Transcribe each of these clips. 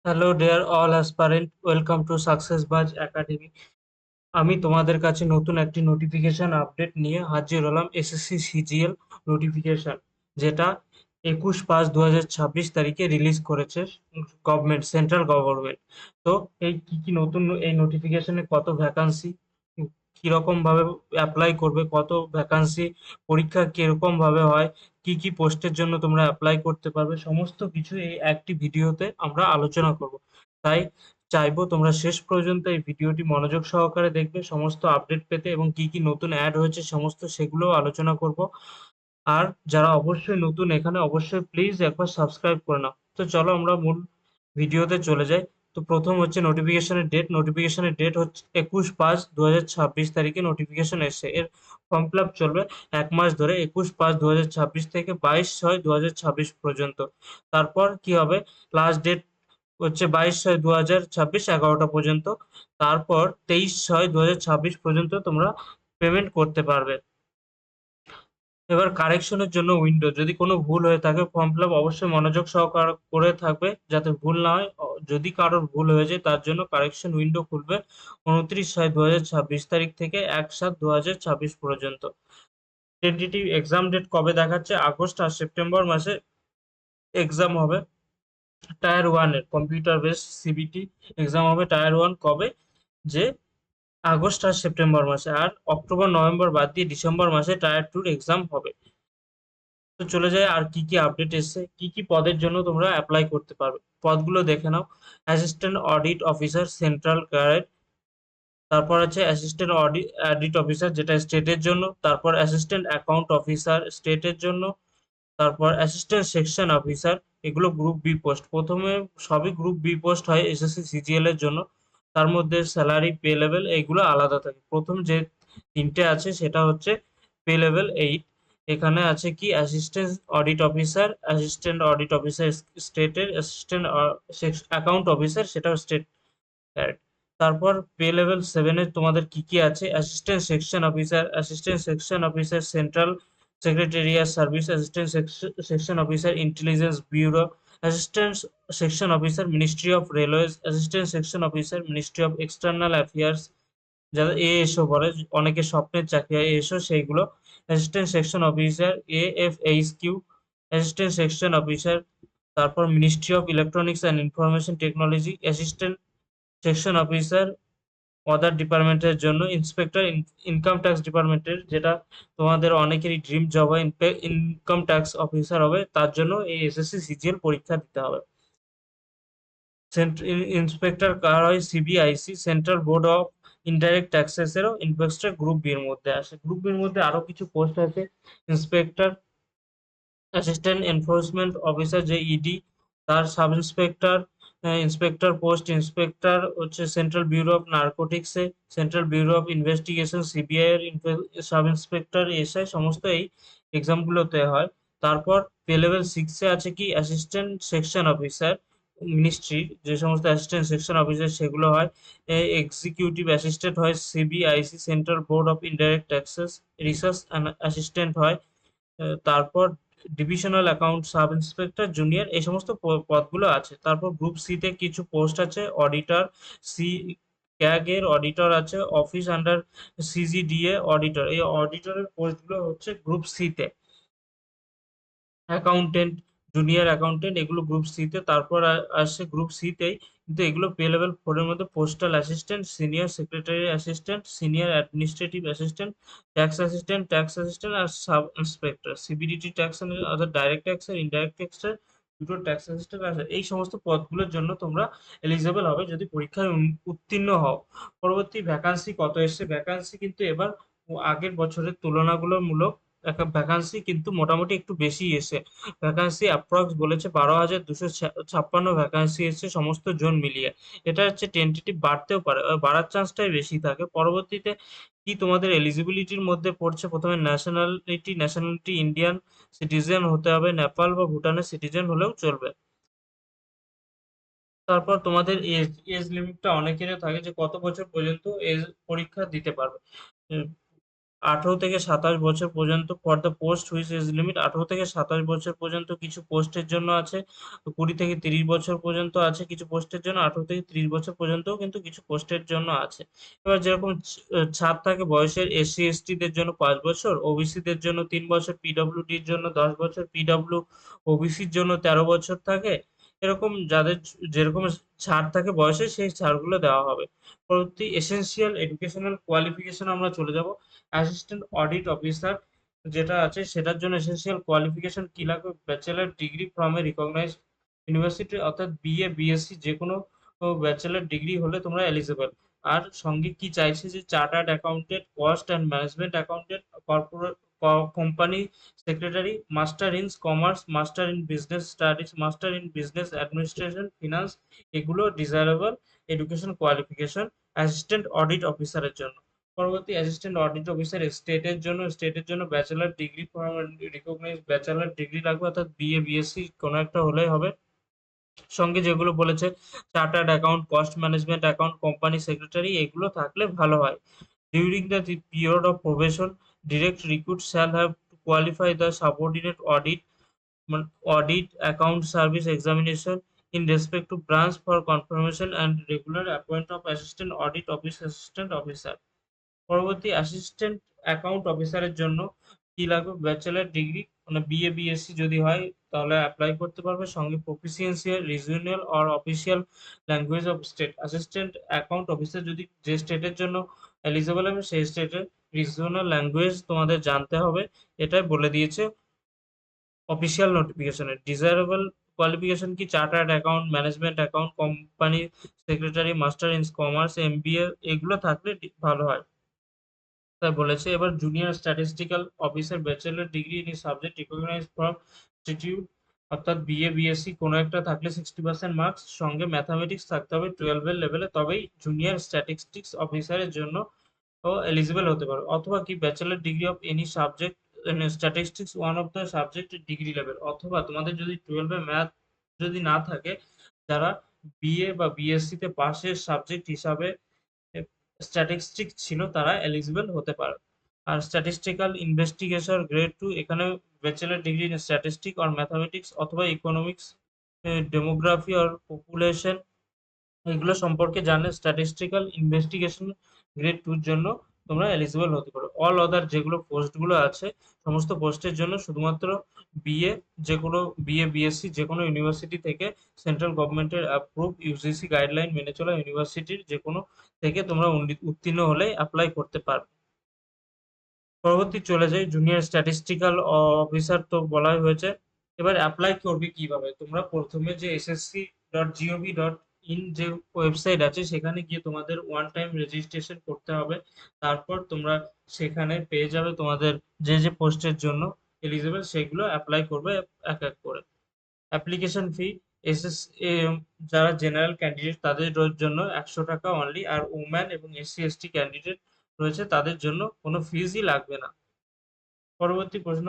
Hello dear all aspirant, welcome to success বাজ academy. আমি তোমাদের কাছে নতুন একটি নোটিফিকেশন আপডেট নিয়ে হাজির হলাম। এসএসসি সিজিএল নোটিফিকেশন, যেটা 21/5/2026 তারিখে রিলিজ করেছে গভর্নমেন্ট, সেন্ট্রাল গভর্নমেন্ট। তো এই কি কি নতুন এই নোটিফিকেশনে কত ভ্যাকান্সি, কিরকম ভাবে অ্যাপ্লাই করবে, কত ভ্যাকান্সি, পরীক্ষা কিরকম ভাবে হয়, কি কি পোস্টের জন্য তোমরা অ্যাপ্লাই করতে পারবে, সমস্ত কিছু এই একটি ভিডিওতে আমরা আলোচনা করব। তাই চাইবো তোমরা শেষ পর্যন্ত এই ভিডিওটি মনোযোগ সহকারে দেখবে, সমস্ত আপডেট পেতে, এবং কি কি নতুন অ্যাড হয়েছে সমস্ত সেগুলো আলোচনা করব। আর যারা অবশ্যই নতুন এখানে, অবশ্যই প্লিজ একবার সাবস্ক্রাইব করে নাও। তো চলো আমরা মূল ভিডিওতে চলে যাই। তো প্রথম হচ্ছে নোটিফিকেশনের ডেট হচ্ছে 21/5/2026 তারিখে নোটিফিকেশন এসেছে। এর ফর্ম ফিল আপ চলবে 1 মাস ধরে, 21/5/2026 থেকে 22/6/2026 পর্যন্ত। তারপর কি হবে, লাস্ট ডেট হচ্ছে 22/6/2026 11টা পর্যন্ত। তারপর 23/6/2026 পর্যন্ত তোমরা পেমেন্ট করতে পারবে। এবার কারেকশনের জন্য উইন্ডো, যদি কোনো ভুল হয়ে থাকে ফর্ম ফিল আপ অবশ্যই মনোযোগ সহকারে করে থাকবে যাতে ভুল না হয়। যদি কারোর ভুল হয়ে যায় তার জন্য কারেকশন উইন্ডো খুলবে 29/6/2026 তারিখ থেকে 1/7/2026 পর্যন্ত। টেন্টেটিভ এক্সাম ডেট কবে দেখাচ্ছে, আগস্ট আর সেপ্টেম্বর মাসে এক্সাম হবে। টায়ার 1 এর কম্পিউটার বেসড সিবিটি এক্সাম হবে টায়ার 1 কবে, যে আগস্ট আর সেপ্টেম্বর মাসে। আর অক্টোবর নভেম্বর বাদ দিয়ে ডিসেম্বর মাসে টায়ার 2 এক্সাম হবে। তো চলে যায় আর কি কি আপডেট এসেছে, কি কি পদের জন্য তোমরা অ্যাপ্লাই করতে পারবে, পদগুলো দেখে নাও। অ্যাসিস্ট্যান্ট অডিট অফিসার সেন্ট্রাল গ্যারেড, তারপর আছে অ্যাসিস্ট্যান্ট অডিট অফিসার যেটা স্টেটের জন্য, তারপর অ্যাসিস্ট্যান্ট অ্যাকাউন্ট অফিসার স্টেটের জন্য, তারপর অ্যাসিস্ট্যান্ট সেকশন অফিসার। এগুলো গ্রুপ বি পোস্ট। প্রথমে সবই গ্রুপ বি পোস্ট হয় এসএসসি সিজিএল এর জন্য। তার মধ্যে স্যালারি, পে লেভেল এইগুলো আলাদা থাকে। প্রথম যে তিনটে আছে সেটা হচ্ছে পে লেভেল 8। এখানে আছে কি assistant audit officer, assistant audit officer স্টেটের, অ্যাসিস্ট্যান্ট অ্যাকাউন্ট অফিসার সেটাও স্টেট। তারপর পে লেভেল 7 এ তোমাদের কি কি আছে, assistant section officer, assistant section officer central secretariat service, assistant section officer intelligence bureau, assistant section officer ministry of railways, assistant section officer ministry of external affairs, যারা ASO বলে, অনেকের স্বপ্নের চাকরি হয় এএসও সেইগুলো। Assistant section officer AFHQ, assistant section officer. তারপর ministry of electronics and information technology, assistant section officer other ডিপার্টমেন্টের জন্য। ইন্সপেক্টর ইনকাম ট্যাক্স ডিপার্টমেন্টের, যেটা তোমাদের অনেকেরই ড্রিম জব হয়, ইনকাম ট্যাক্স অফিসার হবে, তার জন্য এই এসএসসি সিজিএল পরীক্ষা দিতে হবে। ইন্সপেক্টর কার হয়, CBIC central board of indirect taxes এরও ইন্সপেক্টর গ্রুপ বি এর মধ্যে আসে। গ্রুপ বির মধ্যে আরো কিছু পোস্ট আছে, ইন্সপেক্টর অ্যাসিস্ট্যান্ট এনফোর্সমেন্ট অফিসার যে ইডি, তার sub inspector, inspector post inspector হচ্ছে সেন্ট্রাল ব্যুরো অফ নার্কোটিক্সে, central bureau of investigation CBI এর সাব ইন্সপেক্টর এসআই, সমস্ত এই এক্সামগুলোতে হয়। তারপর পে লেভেল 6 এ আছে কি অ্যাসিস্ট্যান্ট সেকশন অফিসার মিনিস্ট্রি, যে সমস্ত অ্যাসিস্ট্যান্ট সেকশন অফিসার সেগুলো হয়। এক্সিকিউটিভ অ্যাসিস্ট্যান্ট হয় CBIC central board of indirect taxes, research assistant হয়। তারপর divisional account sub inspector junior, এই সমস্ত পদগুলো আছে। তারপর গ্রুপ সি তে কিছু পোস্ট আছে, অডিটর, সি ক্যাগ এর অডিটর আছে, অফিস আন্ডার সিজিডিএ অডিটর, এই অডিটরের পোস্টগুলো হচ্ছে গ্রুপ সি তে। অ্যাকাউন্টেন্ট, জুনিয়র অ্যাকাউন্টেন্ট, এগুলো গ্রুপ সি তে। তারপর আসছে গ্রুপ সি তেই, কিন্তু এগুলো পে লেভেল 4 এর মধ্যে postal assistant, senior secretary assistant, senior administrative assistant, tax assistant আর sub inspector, CBDT tax and other direct tax আর ইনডাইরেক্ট ট্যাক্সের দুটো ট্যাক্স অ্যাসিস্ট্যান্ট আছে। এই সমস্ত পদগুলোর জন্য তোমরা এলিজেবল হবে যদি পরীক্ষায় উত্তীর্ণ হও। পরবর্তী ভ্যাকান্সি কত এসছে, ভ্যাকান্সি কিন্তু এবার আগের বছরের তুলনামূলক ভ্যাকান্সি কিন্তু মোটামুটি একটু বেশি এসে। ভ্যাকান্সি অ্যাপ্রক্স বলেছে 12,256 ভ্যাকান্সি এসেছে সমস্ত জোন মিলিয়ে। এটা হচ্ছে টেন্টেটিভ, বাড়তেও পারে, বাড়ার চান্সটাই বেশি থাকে। পরবর্তীতে কি তোমাদের এলিজিবিলিটির মধ্যে পড়ছে, প্রথমে ন্যাশনালিটি ইন্ডিয়ান সিটিজেন হতে হবে, নেপাল বা ভুটানের সিটিজেন হলেও চলবে। তারপর তোমাদের এজ এজ লিমিটটা অনেকেরই থাকে যে কত বছর পর্যন্ত এজ পরীক্ষা দিতে পারবে। 18 থেকে 27 বছর পর্যন্ত for the post which age limit 18 থেকে 27 বছর পর্যন্ত কিছু পোস্টের জন্য আছে, 20 থেকে 30 বছর পর্যন্ত আছে কিছু পোস্টের জন্য, 18 থেকে 30 বছর পর্যন্তও কিন্তু কিছু পোস্টের জন্য আছে। এবার যেরকম ছাড় থাকে বয়সের, এসসি এসটি দের জন্য 5 বছর, ওবিসি দের জন্য 3 বছর, পিডব্লিউডির জন্য 10 বছর, ওবিসির জন্য 13 বছর থাকে। এরকম যাদের যেরকম ছাড় থাকে বয়সে সেই ছাড়গুলো দেওয়া হবে। পরবর্তী এসেনশিয়াল এডুকেশনাল কোয়ালিফিকেশন আমরা চলে যাব। অ্যাসিস্ট্যান্ট অডিট অফিসার যেটা আছে সেটার জন্য এসেনশিয়াল কোয়ালিফিকেশন কি লাগবে? Bachelor degree from a recognised university, অর্থাৎ বিএ বিএসসি যে কোনো ব্যাচেলার ডিগ্রি হলে তোমরা এলিজিবল। আর সঙ্গে কি চাইছে যে chartered accountant, cost and management accountant, corporate company secretary, master in commerce, master in business studies, master in business administration finance, এগুলো desirable education qualification assistant audit অফিসারের জন্য। পরবর্তী অ্যাসিস্ট্যান্ট অডিট অফিসার স্টেটের জন্য bachelor degree from recognise bachelor degree লাগবে, অর্থাৎ BA BSc কোনো একটা হলেই হবে। সঙ্গে যেগুলো বলেছে chartered account, cost management account, company secretary, এগুলো থাকলে ভালো হয়। During the period of probation direct recruit shall have to qualify the subordinate audit account service examination in respect to branch for confirmation and regular appointment of assistant audit office assistant officer। পরবর্তী assistant account অফিসারের জন্য কি লাগবে? Bachelor degree মানে BA BSc যদি হয় তাহলে apply করতে পারবে। সঙ্গে proficiency regional or official language of state. Assistant account officer যদি যে স্টেটের জন্য এলিজিবল হবে সেই স্টেটের রিজিওনাল ল্যাঙ্গুয়েজ তোমাদের জানতে হবে, এটাই বলে দিয়েছে অফিসিয়াল নোটিফিকেশনে। ডিজায়ারেবল কোয়ালিফিকেশন কি? Chartered account, management account, company secretary, master in commerce, MBA, এগুলো থাকলে ভালো হয় তাই বলেছে। এবার junior statistical officer bachelor degree in subject recognise from institute, অর্থাৎ বিএ বিএসসি কোনো একটা থাকলে 60% মার্কস, সঙ্গে ম্যাথামেটিক্স থাকতে হবে 12 এর লেভেলে, তবেই জুনিয়র স্ট্যাটিস্টিক্স অফিসারের জন্য ও এলিজিবল হতে পারো। অথবা কি bachelor degree of any subject statistics one of the subject degree level, অথবা তোমাদের যদি 12 এ ম্যাথ যদি না থাকে, যারা বিএ বা বিএসসি তে পাশের সাবজেক্ট হিসাবে স্ট্যাটিস্টিক্স ছিল তারা এলিজিবল হতে পারে। আর স্ট্যাটিস্টিক্যাল ইনভেস্টিগেশন গ্রেড 2, এখানে bachelor degree in statistics or mathematics অথবা ইকোনমিক্স, ডেমোগ্রাফি অর পপুলেশন, এগুলো সম্পর্কে জানলে স্ট্যাটিস্টিক্যাল ইনভেস্টিগেশন গ্রেড 2 এর জন্য তোমরা এলিজিবল হতে পারো। অল আদার যেগুলো পোস্টগুলো আছে সমস্ত পোস্টের জন্য শুধুমাত্র বিএ, যে কোনো বিএ বিএসসি যে কোনো ইউনিভার্সিটি থেকে, সেন্ট্রাল গভর্নমেন্টের অ্যাপ্রুভ ইউজিসি গাইডলাইন মেনে চলা ইউনিভার্সিটির যে কোনো থেকে তোমরা উত্তীর্ণ হলে অ্যাপ্লাই করতে পারবে। পরবর্তী চলে যাই জুনিয়র স্ট্যাটিস্টিক্যাল অফিসার, তো বলাই হয়েছে। এবার অ্যাপ্লাই করবে কিভাবে? তোমরা প্রথমে যে ssc.gov.in যে ওয়েবসাইট আছে সেখানে গিয়ে তোমাদের ওয়ান টাইম রেজিস্ট্রেশন করতে হবে। তারপর তোমরা সেখানে পেয়ে যাবে তোমাদের যে যে পোস্টের জন্য এলিজিবল সেগুলো অ্যাপ্লাই করবে এক এক করে। অ্যাপ্লিকেশন ফি এসএস যারা জেনারেল ক্যান্ডিডেট তাদের জন্য 100 টাকা অনলি, আর ওম্যান এবং এসসি এসটি ক্যান্ডিডেট রয়েছে তাদের জন্য কোনো ফিজই লাগবে না। পরবর্তী প্রশ্ন,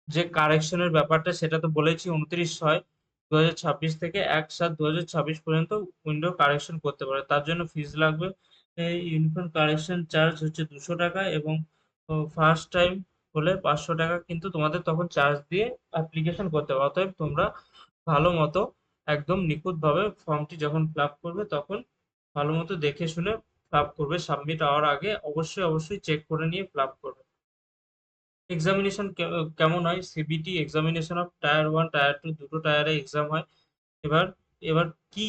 যে কারেকশনের ব্যাপারটা সেটা তো বলেছি 29/6/2026 থেকে 1/7/2026 পর্যন্ত উইন্ডো কারেকশন করতে পারে, তার জন্য ফিজ লাগবে। ইউনিফর্ম কারেকশন চার্জ হচ্ছে 200 টাকা, এবং ফার্স্ট টাইম হলে 500 টাকা, কিন্তু তোমাদের তখন চার্জ দিয়ে অ্যাপ্লিকেশন করতে হবে। অতএব তোমরা ভালো মতো একদম নিখুঁতভাবে ফর্মটি যখন ফিল আপ করবে তখন ভালো মতো দেখে শুনে ফিল আপ করবে। সাবমিট হওয়ার আগে অবশ্যই অবশ্যই চেক করে নিয়ে ফিল আপ করবে। এক্সামিনেশন কেমন হয়? CBT examination of tyre 1 tyre 2 দুটো টায়ারে এক্সাম হয়। এবার এবার কি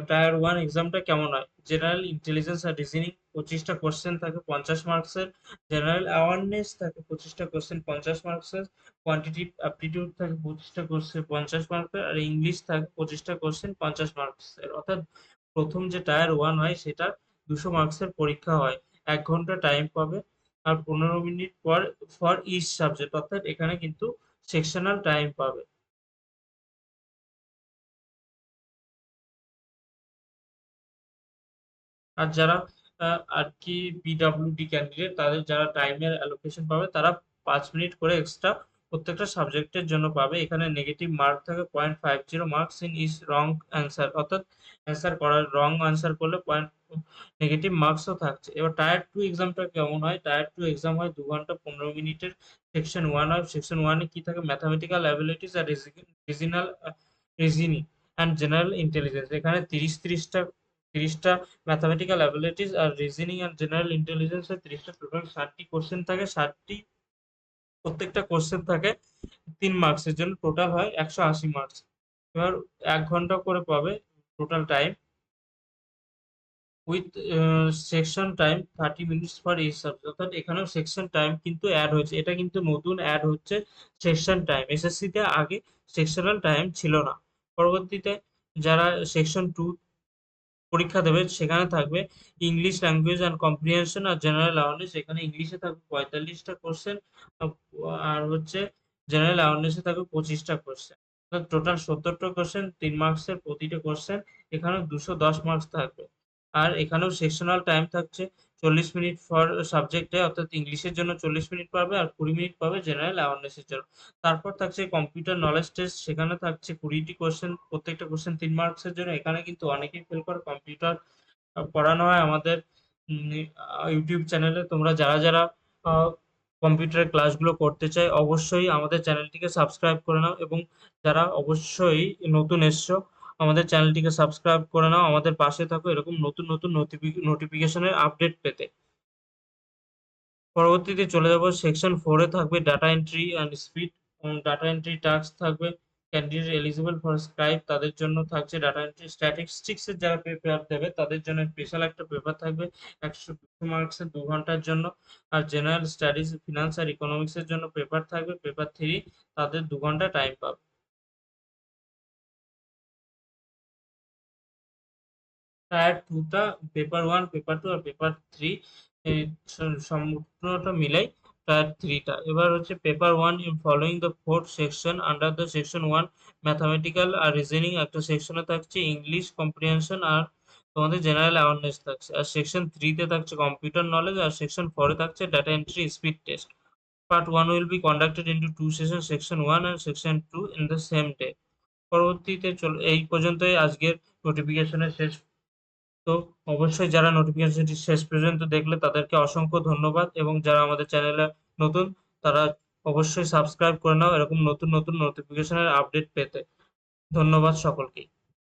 টায়ার 1 এক্সামটা কেমন হয়? জেনারেল ইন্টেলিজেন্স আর রিজনিং 25টা কোশ্চেন থাকে 50 মার্কসের, জেনারেল অ্যাওয়ারনেস থাকে 25টা কোশ্চেন 50 মার্কসের, কোয়ান্টিটিভ অ্যাপটিটিউড থাকে 25টা কোশ্চেন 50 মার্কসের, আর ইংলিশ থাকে 25টা কোশ্চেন 50 মার্কসের। অর্থাৎ প্রথম যে টায়ার 1 হয় সেটা 200 মার্কসের পরীক্ষা হয়, 1 ঘন্টা টাইম পাবে, আর 15 মিনিট পর ফর ইচ সাবজেক্ট, অর্থাৎ এখানে কিন্তু সেকশনাল টাইম পাবে। আর যারা আর কি পিডব্লিউডি ক্যান্ডিডেট, তাদের যারা টাইমের অ্যালোকেশন পাবে তারা 5 মিনিট করে এক্সট্রা প্রত্যেকটা সাবজেক্টের জন্য পাবে। এখানে নেগেটিভ মার্ক থাকে 0.50 marks in is wrong answer, অর্থাৎ অ্যান্সার করার রং অ্যান্সার করলে নেগেটিভ মার্কসও থাকছে। এবার টায়ার 2 এক্সামটা কেমন হয়? টায়ার 2 এক্সাম হয় ২ ঘন্টা ১৫ মিনিটের। সেকশন 1 হয়। সেকশন 1 এ কি থাকে? ম্যাথমেটিক্যাল অ্যাবিলিটিস আর রিজনিং অ্যান্ড জেনারেল ইন্টেলিজেন্স। এখানে ৩০টা ম্যাথমেটিক্যাল অ্যাবিলিটিস আর রিজনিং অ্যান্ড জেনারেল ইন্টেলিজেন্স এর ৩০টা টোটাল ৬০টি কোয়েশ্চেন থাকে। প্রত্যেকটা কোয়েশ্চেন থাকে ৩ মার্কসের জন্য। টোটাল হয় ১৮০ মার্কস। এবার ১ ঘন্টা করে পাবে total time. With section time 30 minutes for each subject. অর্থাৎ এখানেও সেকশন টাইম কিন্তু অ্যাড হয়েছে। এটা কিন্তু নতুন অ্যাড হচ্ছে সেকশন টাইম। এসএসসি তে আগে সেকশনাল টাইম ছিল না। পরবর্তীতে যারা সেকশন 2 পরীক্ষা দেবে সেখানে থাকবে ইংলিশ ল্যাঙ্গুয়েজ অ্যান্ড কম্প্রিহেনশন আর জেনারেল অ্যাওয়ারনেস। এখানে ইংলিশে থাকবে ৪৫টা কোশ্চেন আর হচ্ছে জেনারেল অ্যাওয়ারনেসে থাকবে 25টা কোশ্চেন। টোটাল ৭০টা কোশ্চেন ৩ মার্কসের প্রতিটা কোশ্চেন। এখানেও ২১০ মার্কস থাকবে। আর এখানেও সেকশনাল টাইম থাকছে ৪০ মিনিট ফর সাবজেক্টে, অর্থাৎ ইংলিশের জন্য ৪০ মিনিট পাবে আর ২০ মিনিট পাবে জেনারেল অ্যাওয়ারনেসের জন্য। তারপর থাকছে কম্পিউটার নলেজ টেস্ট। সেখানে থাকছে ২০টি কোশ্চেন। প্রত্যেকটা কোশ্চেন ৩ মার্কসের জন্য। এখানে কিন্তু অনেকেই ফেল করে। কম্পিউটার পড়ানো হয় আমাদের ইউটিউব চ্যানেলে। তোমরা যারা আ কম্পিউটারের ক্লাসগুলো করতে চায় অবশ্যই আমাদের চ্যানেলটিকে সাবস্ক্রাইব করে নাও, এবং যারা অবশ্যই নতুন এসছো আমাদের চ্যানেলটিকে সাবস্ক্রাইব করে নাও। আমাদের পাশে থাকো এরকম নতুন নোটিফিকেশনের আপডেট পেতে। পরবর্তীতে চলে যাব সেকশন 4 এ থাকবে data entry and speed. Data entry task থাকবে। ক্যান্ডিডেট এলিজিবল ফর স্ক্রাইব তাদের জন্য থাকছে ডাটা এন্ট্রি। স্ট্যাটিস্টিক্স এর যারা পেপার দেবে তাদের জন্য স্পেশাল একটা পেপার থাকবে ১২০ মার্কসের ২ ঘন্টার জন্য। আর জেনারেল স্টাডিজ, ফিনান্স আর ইকোনমিক্স এর জন্য পেপার থাকবে পেপার 3, তাদের ২ ঘন্টা টাইম পাবে। টায়ার 2 টা পেপার 1, পেপার 2 আর পেপার 3 এই সম্পূর্ণটা মিলাই টায়ার 3 টা। এবার হচ্ছে paper 1 following the fourth section under the section 1 mathematical আর রিজনিং একটা সেকশনে থাকছে ইংলিশ কম্প্রিহেনশন আর তোমাদের জেনারেল অ্যাওয়ারনেস থাকছে। আর সেকশন 3 তে থাকছে কম্পিউটার নলেজ আর সেকশন 4 এ থাকছে data entry speed test. Part 1 will be conducted into 2 sessions, section 1 and section 2 in the same day. পরবর্তীতে এই পর্যন্তই আজকের নোটিফিকেশনের শেষ। তো অবশ্যই যারা নোটিফিকেশনটি শেষ পর্যন্ত দেখলে তাদেরকে অসংখ্য ধন্যবাদ, এবং যারা আমাদের চ্যানেলে নতুন তারা অবশ্যই সাবস্ক্রাইব করে নাও এরকম নতুন নোটিফিকেশনের আপডেট পেতে। ধন্যবাদ সকলকে।